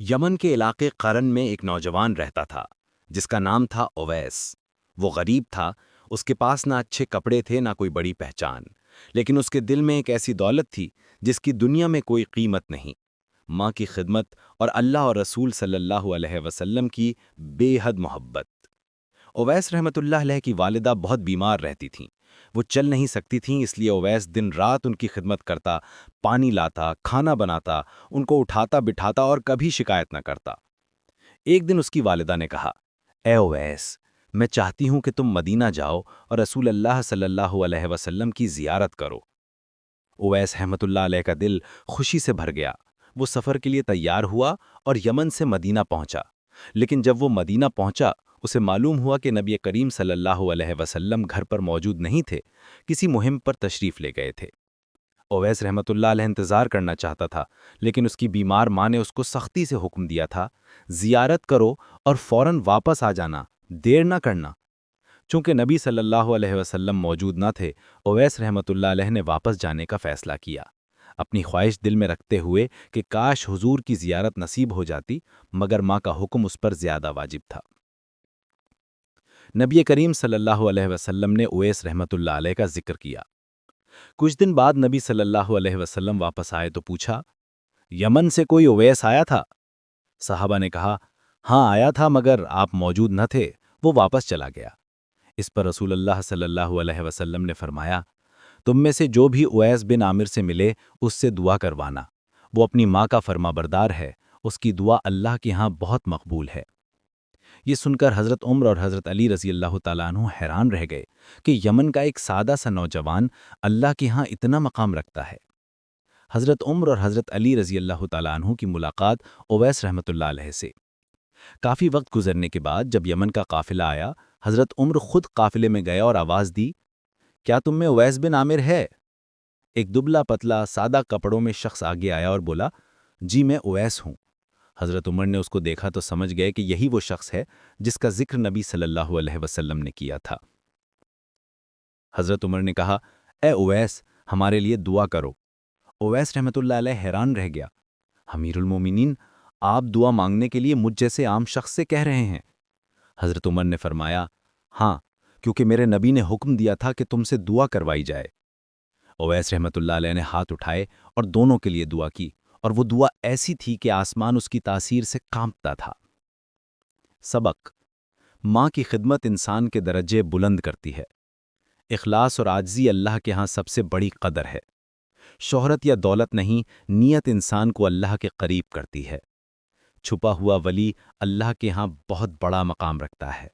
یمن کے علاقے قرن میں ایک نوجوان رہتا تھا جس کا نام تھا اویس۔ وہ غریب تھا، اس کے پاس نہ اچھے کپڑے تھے نہ کوئی بڑی پہچان، لیکن اس کے دل میں ایک ایسی دولت تھی جس کی دنیا میں کوئی قیمت نہیں: ماں کی خدمت اور اللہ اور رسول صلی اللہ علیہ وسلم کی بے حد محبت۔ اویس رحمۃ اللہ علیہ کی والدہ بہت بیمار رہتی تھیں، وہ چل نہیں سکتی تھیں، اس لیے اویس دن رات ان کی خدمت کرتا، پانی لاتا، کھانا بناتا، ان کو اٹھاتا بٹھاتا اور کبھی شکایت نہ کرتا۔ ایک دن اس کی والدہ نے کہا، اے اویس، میں چاہتی ہوں کہ تم مدینہ جاؤ اور رسول اللہ صلی اللہ علیہ وسلم کی زیارت کرو۔ اویس رحمۃ اللہ علیہ کا دل خوشی سے بھر گیا، وہ سفر کے لیے تیار ہوا اور یمن سے مدینہ پہنچا۔ لیکن جب وہ مدینہ پہنچا، اسے معلوم ہوا کہ نبی کریم صلی اللہ علیہ وسلم گھر پر موجود نہیں تھے، کسی مہم پر تشریف لے گئے تھے۔ اویس رحمۃ اللہ علیہ انتظار کرنا چاہتا تھا، لیکن اس کی بیمار ماں نے اس کو سختی سے حکم دیا تھا، زیارت کرو اور فوراً واپس آ جانا، دیر نہ کرنا۔ چونکہ نبی صلی اللہ علیہ وسلم موجود نہ تھے، اویس رحمۃ اللہ علیہ نے واپس جانے کا فیصلہ کیا، اپنی خواہش دل میں رکھتے ہوئے کہ کاش حضور کی زیارت نصیب ہو جاتی، مگر ماں کا حکم اس پر زیادہ واجب تھا۔ نبی کریم صلی اللہ علیہ وسلم نے اویس رحمۃ اللہ علیہ کا ذکر کیا۔ کچھ دن بعد نبی صلی اللہ علیہ وسلم واپس آئے تو پوچھا، یمن سے کوئی اویس آیا تھا؟ صحابہ نے کہا، ہاں آیا تھا، مگر آپ موجود نہ تھے، وہ واپس چلا گیا۔ اس پر رسول اللہ صلی اللہ علیہ وسلم نے فرمایا، تم میں سے جو بھی اویس بن عامر سے ملے اس سے دعا کروانا، وہ اپنی ماں کا فرما بردار ہے، اس کی دعا اللہ کے ہاں بہت مقبول ہے۔ یہ سن کر حضرت عمر اور حضرت علی رضی اللہ تعالیٰ عنہ حیران رہ گئے کہ یمن کا ایک سادہ سا نوجوان اللہ کے ہاں اتنا مقام رکھتا ہے۔ حضرت عمر اور حضرت علی رضی اللہ تعالیٰ عنہ کی ملاقات اویس رحمۃ اللہ علیہ سے۔ کافی وقت گزرنے کے بعد جب یمن کا قافلہ آیا، حضرت عمر خود قافلے میں گیا اور آواز دی، کیا تم میں اویس بن عامر ہے؟ ایک دبلا پتلا سادہ کپڑوں میں شخص آگے آیا اور بولا، جی میں اویس ہوں۔ حضرت عمر نے اس کو دیکھا تو سمجھ گئے کہ یہی وہ شخص ہے جس کا ذکر نبی صلی اللہ علیہ وسلم نے کیا تھا۔ حضرت عمر نے کہا، اے اویس، ہمارے لیے دعا کرو۔ اویس رحمۃ اللہ علیہ حیران رہ گیا، امیر المومنین، آپ دعا مانگنے کے لیے مجھ جیسے عام شخص سے کہہ رہے ہیں؟ حضرت عمر نے فرمایا، ہاں، کیونکہ میرے نبی نے حکم دیا تھا کہ تم سے دعا کروائی جائے۔ اویس رحمۃ اللہ علیہ نے ہاتھ اٹھائے اور دونوں کے لیے دعا کی، اور وہ دعا ایسی تھی کہ آسمان اس کی تاثیر سے کانپتا تھا۔ سبق: ماں کی خدمت انسان کے درجے بلند کرتی ہے۔ اخلاص اور عاجزی اللہ کے ہاں سب سے بڑی قدر ہے۔ شہرت یا دولت نہیں، نیت انسان کو اللہ کے قریب کرتی ہے۔ چھپا ہوا ولی اللہ کے ہاں بہت بڑا مقام رکھتا ہے۔